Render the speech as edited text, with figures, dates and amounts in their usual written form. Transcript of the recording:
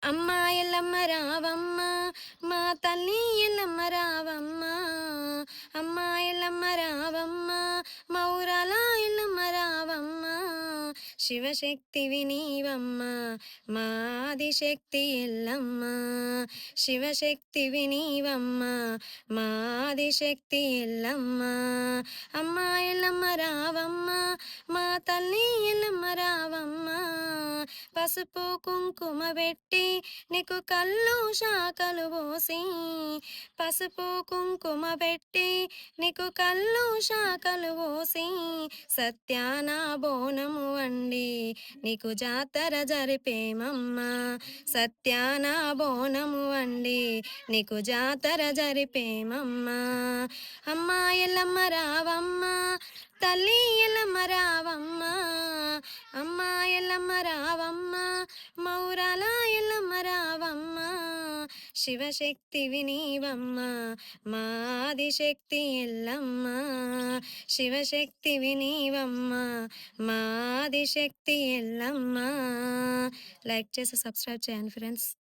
అమ్మ ఎల్లమ్మ రావమ్మ, మా తల్లి ఎల్లమ్మ రావమ్మ. అమ్మ ఎల్లమ్మ రావమ్మ, మా ఊరాల ఎల్లమ్మ రావమ్మ. శివశక్తివి నీవమ్మ, మా ఆదిశక్తి ఎల్లమ్మ. శివశక్తివి నీవమ్మ, మా ఆదిశక్తి ఎల్లమ్మ. అమ్మ ఎల్లమ్మ రావమ్మ, మా తల్లి ఎల్లమ్మ రావమ్మ. పసుపు కుంకుమ పెట్టి నీకు కళ్ళు శాఖలు పోసి, పసుపు కుంకుమ పెట్టి నీకు కళ్ళు శాఖలు పోసి, సత్యాన బోనము వండి నీకు జాతర జరిపేమమ్మ. సత్యాన బోనము వండి నీకు జాతర జరిపేమమ్మ. అమ్మ ఎల్లమ్మ రావమ్మ, తల్లి ఎల్లమ్మ రావమ్మ. అమ్మ ఎల్లమ్మ రావమ్మ, మౌరాల ఎల్లమ్మ రావమ్మ. శివశక్తివి నీవమ్మ, మా ఆదిశక్తి ఎల్లమ్మ. శివశక్తివి నీవమ్మ, మా ఆదిశక్తి ఎల్లమ్మ. లైక్ చేసి సబ్స్క్రైబ్ చేయండి ఫ్రెండ్స్.